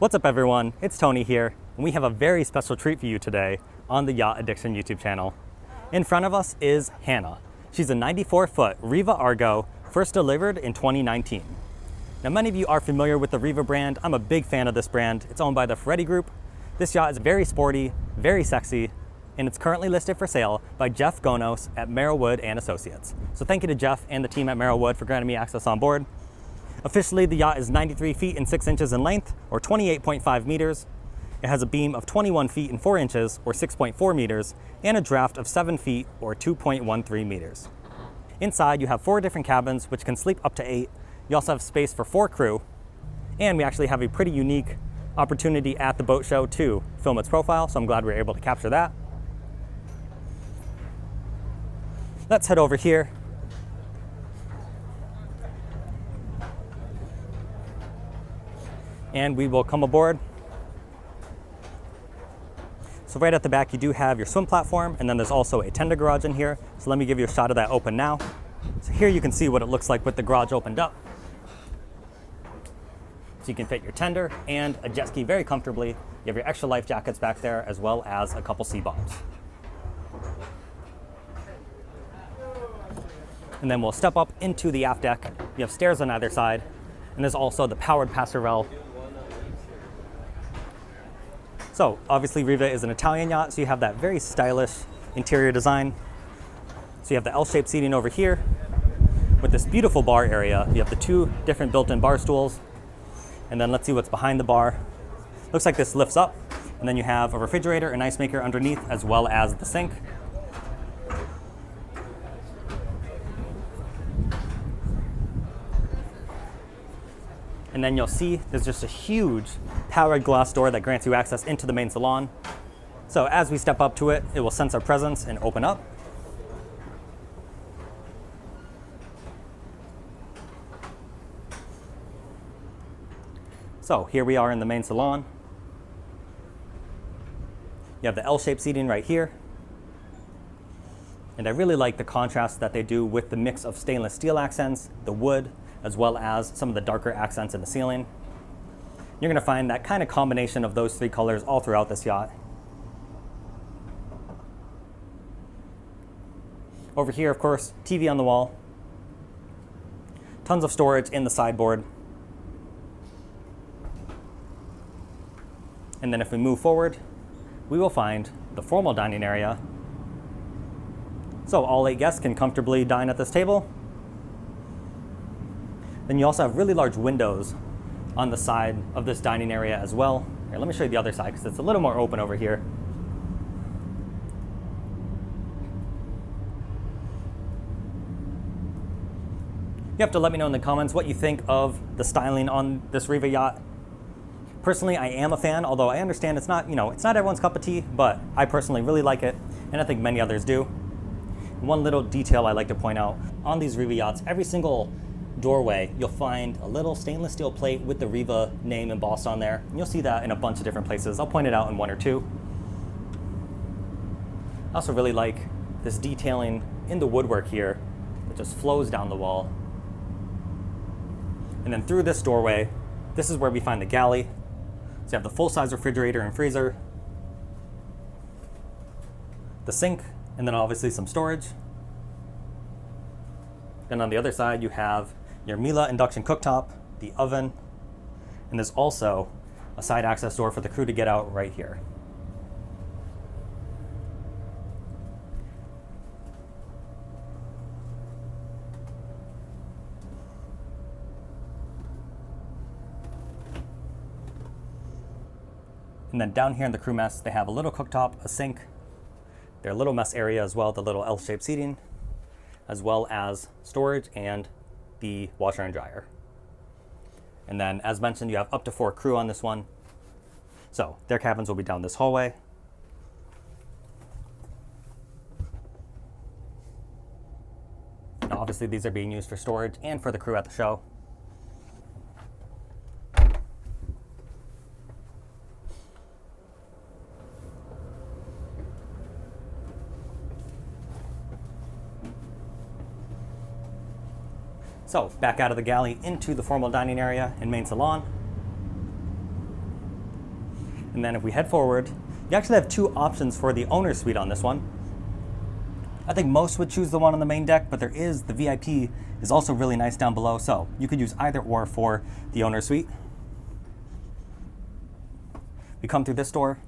What's up everyone, it's Tony here, and we have a very special treat for you today on the Yacht Addiction YouTube channel. In front of us is Hannah. She's a 94-foot Riva Argo, first delivered in 2019. Now many of you are familiar with the Riva brand. I'm a big fan of this brand. It's owned by the Ferretti Group. This yacht is very sporty, very sexy, and it's currently listed for sale by Jeff Gonos at Merrillwood and Associates. So thank you to Jeff and the team at Merrillwood for granting me access on board. Officially, the yacht is 93 feet and 6 inches in length, or 28.5 meters. It has a beam of 21 feet and 4 inches, or 6.4 meters, and a draft of 7 feet, or 2.13 meters. Inside, you have 4 different cabins, which can sleep up to 8. You also have space for 4 crew, and we actually have a pretty unique opportunity at the boat show to film its profile, so I'm glad we were able to capture that. Let's head over here. And we will come aboard. So right at the back, you do have your swim platform, and then there's also a tender garage in here. So let me give you a shot of that open now. So here you can see what it looks like with the garage opened up. So you can fit your tender and a jet ski very comfortably. You have your extra life jackets back there, as well as a couple sea bombs. And then we'll step up into the aft deck. You have stairs on either side, and there's also the powered passerelle. So obviously Riva is an Italian yacht, so you have that very stylish interior design. So you have the L-shaped seating over here with this beautiful bar area. You have the 2 different built-in bar stools. And then let's see what's behind the bar. Looks like this lifts up, and then you have a refrigerator and ice maker underneath, as well as the sink. And then you'll see there's just a huge powered glass door that grants you access into the main salon. So as we step up to it, it will sense our presence and open up. So here we are in the main salon. You have the L-shaped seating right here. And I really like the contrast that they do with the mix of stainless steel accents, the wood, as well as some of the darker accents in the ceiling. You're gonna find that kind of combination of those 3 colors all throughout this yacht. Over here, of course, TV on the wall. Tons of storage in the sideboard. And then if we move forward, we will find the formal dining area. So all 8 guests can comfortably dine at this table. Then you also have really large windows on the side of this dining area as well. Here, let me show you the other side because it's a little more open over here. You have to let me know in the comments what you think of the styling on this Riva yacht. Personally, I am a fan, although I understand it's not, it's not everyone's cup of tea, but I personally really like it, and I think many others do. One little detail I like to point out, on these Riva yachts, every single doorway, you'll find a little stainless steel plate with the Riva name embossed on there. And you'll see that in a bunch of different places. I'll point it out in 1 or 2. I also really like this detailing in the woodwork here that just flows down the wall. And then through this doorway, this is where we find the galley. So you have the full-size refrigerator and freezer, the sink, and then obviously some storage. Then on the other side, you have your Miele induction cooktop, the oven, and there's also a side access door for the crew to get out right here. And then down here in the crew mess, they have a little cooktop, a sink, their little mess area as well, the little L-shaped seating, as well as storage and the washer and dryer. And then, as mentioned, you have up to 4 crew on this one. So their cabins will be down this hallway. Now, obviously, these are being used for storage and for the crew at the show. So back out of the galley into the formal dining area and main salon. And then if we head forward, you actually have two options for the owner's suite on this one. I think most would choose the one on the main deck, but there is the VIP is also really nice down below, so you could use either or for the owner's suite. We come through this door.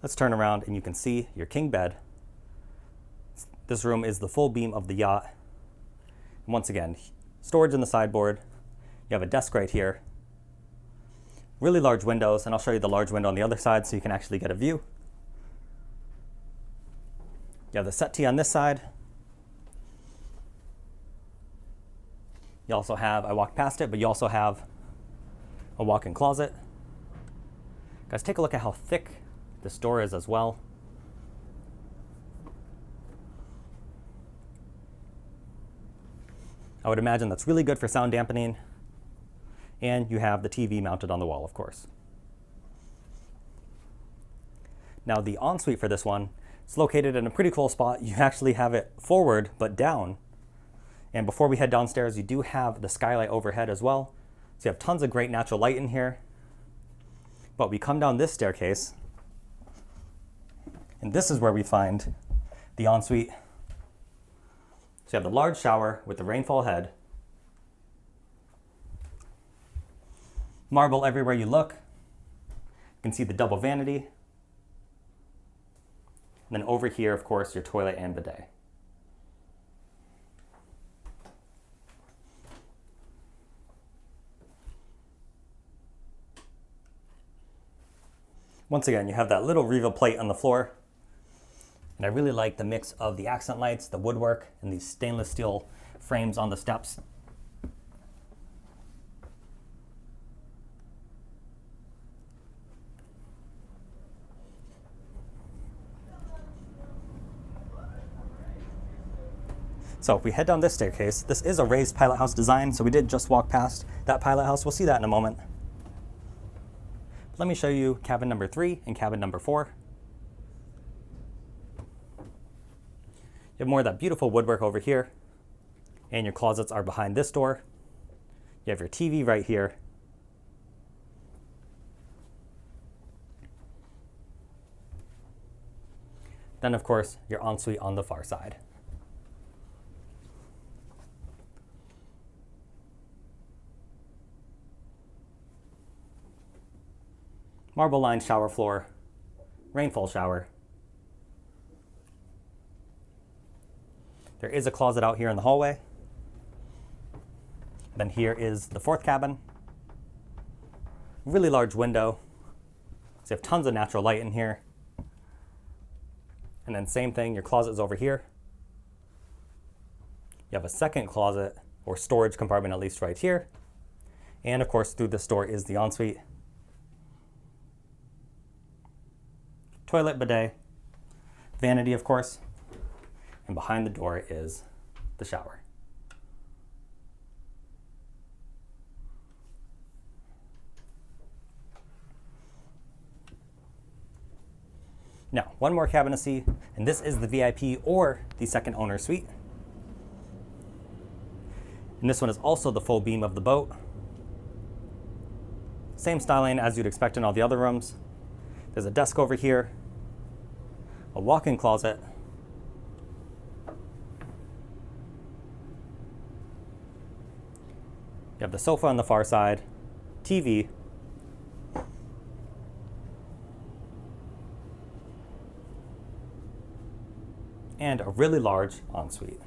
Let's turn around and you can see your king bed. This room is the full beam of the yacht. And once again, storage in the sideboard. You have a desk right here. Really large windows, and I'll show you the large window on the other side so you can actually get a view. You have the settee on this side. You also have, I walked past it, but you also have a walk-in closet. Guys, take a look at how thick this door is as well. I would imagine that's really good for sound dampening. And you have the TV mounted on the wall, of course. Now the ensuite for this one is located in a pretty cool spot. You actually have it forward, but down. And before we head downstairs, you do have the skylight overhead as well. So you have tons of great natural light in here. But we come down this staircase, and this is where we find the ensuite. So you have the large shower with the rainfall head. Marble everywhere you look. You can see the double vanity. And then over here, of course, your toilet and bidet. Once again, you have that little Riva plate on the floor. And I really like the mix of the accent lights, the woodwork, and these stainless steel frames on the steps. So if we head down this staircase, this is a raised pilot house design, so we did just walk past that pilot house. We'll see that in a moment. Let me show you cabin number 3 and cabin number 4. You have more of that beautiful woodwork over here, and your closets are behind this door. You have your TV right here. Then, of course, your ensuite on the far side. Marble-lined shower floor, rainfall shower. There is a closet out here in the hallway. Then here is the 4th cabin. Really large window. So you have tons of natural light in here. And then same thing, your closet is over here. You have a second closet, or storage compartment at least right here. And of course, through this door is the ensuite. Toilet, bidet, vanity, of course, and behind the door is the shower. Now, one more cabin to see, and this is the VIP or the second owner suite. And this one is also the full beam of the boat. Same styling as you'd expect in all the other rooms. There's a desk over here, a walk-in closet, you have the sofa on the far side, TV, and a really large ensuite.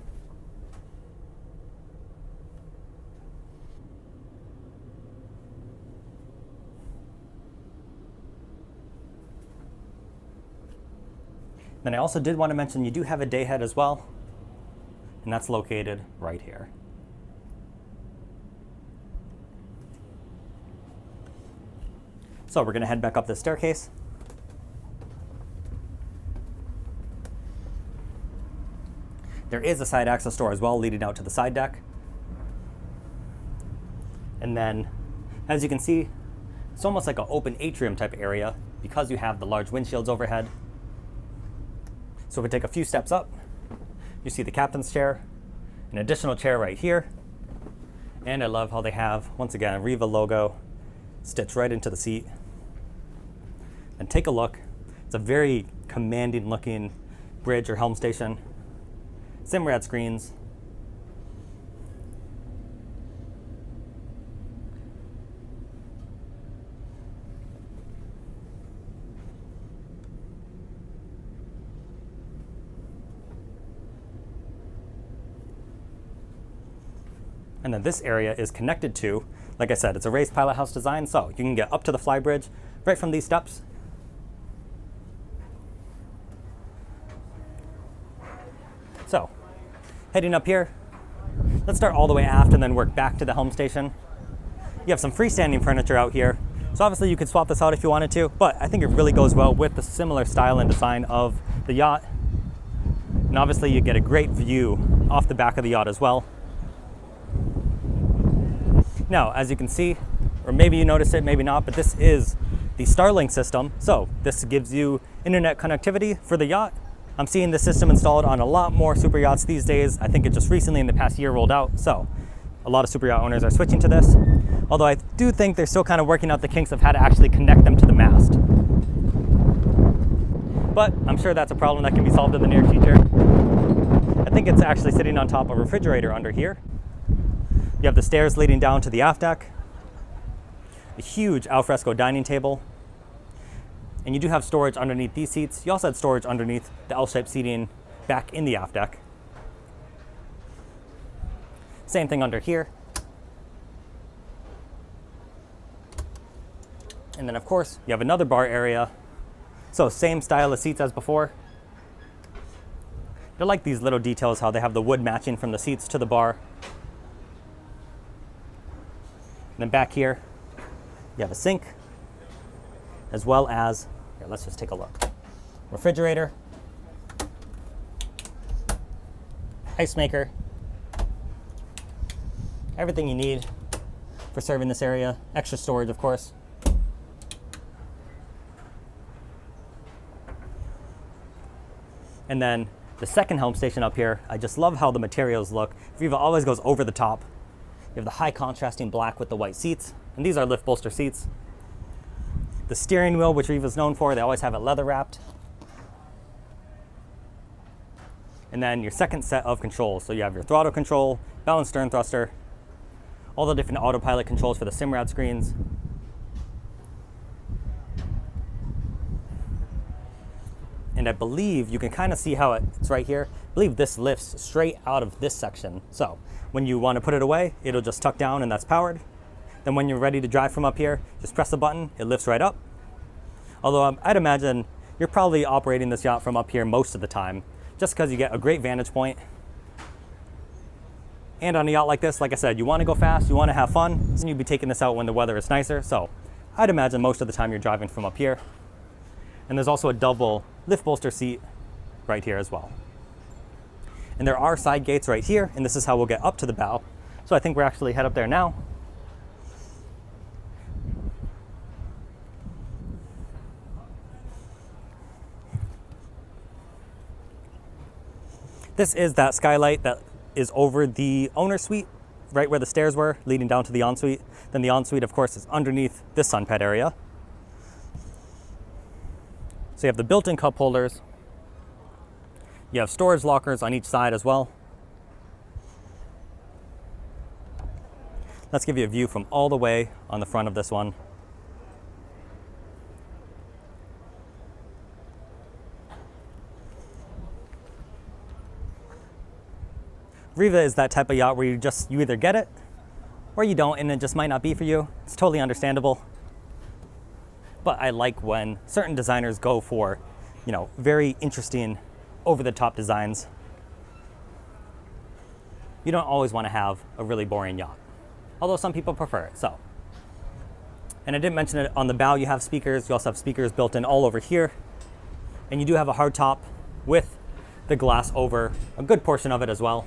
Then I also did want to mention you do have a day head as well, and that's located right here. So we're going to head back up the staircase. There is a side access door as well leading out to the side deck. And then, as you can see, it's almost like an open atrium type area because you have the large windshields overhead. So if we take a few steps up, you see the captain's chair, an additional chair right here. And I love how they have, once again, a Riva logo stitch right into the seat. And take a look. It's a very commanding looking bridge or helm station. Simrad screens. And then this area is connected to, like I said, it's a raised pilot house design, so you can get up to the flybridge right from these steps. So, heading up here, let's start all the way aft and then work back to the helm station. You have some freestanding furniture out here, so obviously you could swap this out if you wanted to, but I think it really goes well with the similar style and design of the yacht. And obviously you get a great view off the back of the yacht as well. Now, as you can see, or maybe you noticed it, maybe not, but this is the Starlink system. So this gives you internet connectivity for the yacht. I'm seeing this system installed on a lot more super yachts these days. I think it just recently in the past year rolled out. So a lot of super yacht owners are switching to this. Although I do think they're still kind of working out the kinks of how to actually connect them to the mast. But I'm sure that's a problem that can be solved in the near future. I think it's actually sitting on top of a refrigerator under here. You have the stairs leading down to the aft deck, a huge alfresco dining table, and you do have storage underneath these seats. You also had storage underneath the L-shaped seating back in the aft deck. Same thing under here. And then of course, you have another bar area. So same style of seats as before. I like these little details, how they have the wood matching from the seats to the bar. And then back here, you have a sink, as well as, here, let's just take a look. Refrigerator, ice maker, everything you need for serving this area. Extra storage, of course. And then the second helm station up here, I just love how the materials look. Riva always goes over the top. You have the high contrasting black with the white seats, and these are lift bolster seats. The steering wheel, which Riva's known for, they always have it leather wrapped. And then your second set of controls. So you have your throttle control, balance stern thruster, all the different autopilot controls for the Simrad screens. And I believe you can kind of see how it's right here. I believe this lifts straight out of this section. So when you want to put it away, it'll just tuck down and that's powered. Then when you're ready to drive from up here, just press the button, it lifts right up. Although I'd imagine you're probably operating this yacht from up here most of the time, just because you get a great vantage point. And on a yacht like this, like I said, you want to go fast, you want to have fun, and you'd be taking this out when the weather is nicer. So I'd imagine most of the time you're driving from up here. And there's also a double lift bolster seat right here as well. And there are side gates right here, and this is how we'll get up to the bow. So I think we're actually head up there now. This is that skylight that is over the owner's suite, right where the stairs were, leading down to the ensuite. Then the ensuite, of course, is underneath this sun pad area. So you have the built-in cup holders. You have storage lockers on each side as well. Let's give you a view from all the way on the front of this one. Riva is that type of yacht where you either get it or you don't, and it just might not be for you. It's totally understandable. But I like when certain designers go for, very interesting, over-the-top designs. You don't always want to have a really boring yacht, although some people prefer it. So, and I didn't mention it, on the bow you have speakers. You also have speakers built in all over here, and you do have a hard top with the glass over a good portion of it as well.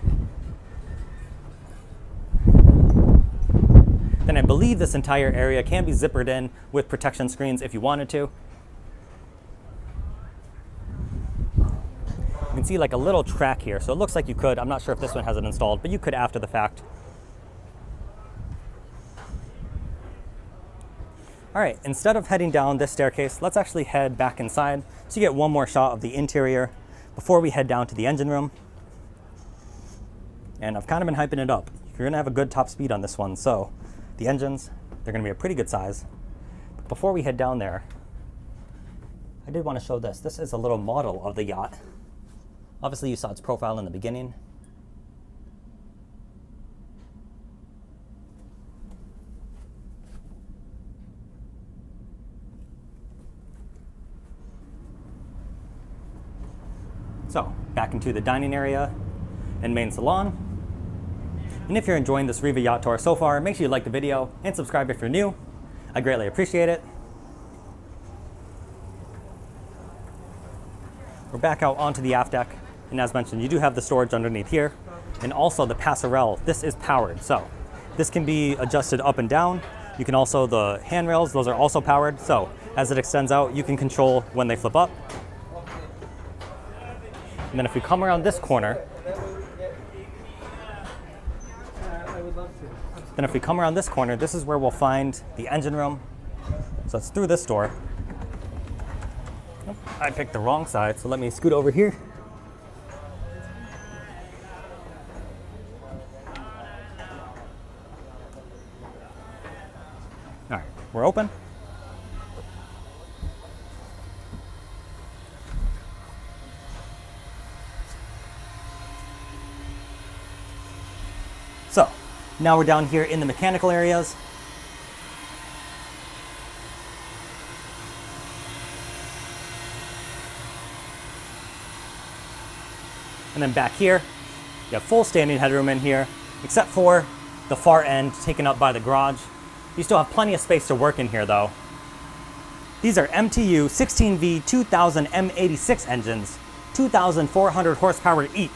Then I believe this entire area can be zippered in with protection screens if you wanted to. You can see like a little track here, so it looks like you could. I'm not sure if this one has it installed, but you could after the fact. All right, instead of heading down this staircase, let's actually head back inside so you get one more shot of the interior before we head down to the engine room. And I've kind of been hyping it up. You're gonna have a good top speed on this one, so the engines, they're gonna be a pretty good size. But before we head down there, I did want to show this. This is a little model of the yacht. Obviously you saw its profile in the beginning. So, back into the dining area and main salon. And if you're enjoying this Riva yacht tour so far, make sure you like the video and subscribe if you're new. I greatly appreciate it. We're back out onto the aft deck. And as mentioned, you do have the storage underneath here. And also the passerelle, this is powered. So this can be adjusted up and down. You can also, the handrails, those are also powered. So as it extends out, you can control when they flip up. And then if we come around this corner, this is where we'll find the engine room. So it's through this door. Oh, I picked the wrong side, so let me scoot over here. All right, we're open. So, now we're down here in the mechanical areas. And then back here, you have full standing headroom in here, except for the far end taken up by the garage. You still have plenty of space to work in here though. These are MTU 16V 2000 M86 engines, 2,400 horsepower each.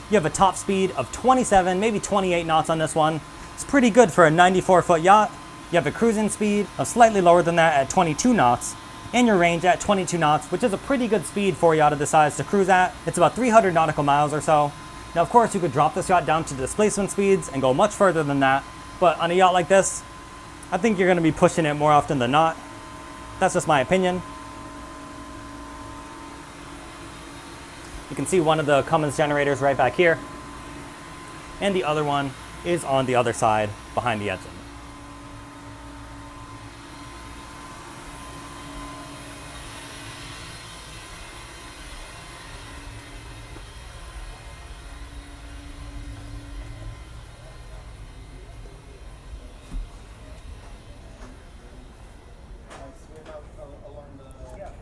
You have a top speed of 27, maybe 28 knots on this one. It's pretty good for a 94-foot yacht. You have a cruising speed of slightly lower than that at 22 knots, and your range at 22 knots, which is a pretty good speed for a yacht of this size to cruise at. It's about 300 nautical miles or so. Now, of course, you could drop this yacht down to displacement speeds and go much further than that, but on a yacht like this, I think you're gonna be pushing it more often than not. That's just my opinion. You can see one of the Cummins generators right back here, and the other one is on the other side behind the engine.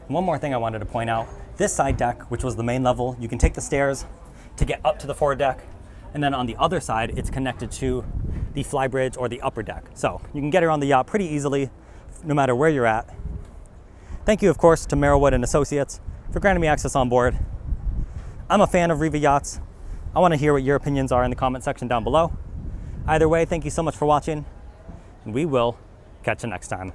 One more thing I wanted to point out, this side deck, which was the main level, you can take the stairs to get up to the forward deck. And then on the other side, it's connected to the flybridge or the upper deck. So you can get around the yacht pretty easily, no matter where you're at. Thank you, of course, to Merrillwood and Associates for granting me access on board. I'm a fan of Riva yachts. I want to hear what your opinions are in the comment section down below. Either way, thank you so much for watching, and we will catch you next time.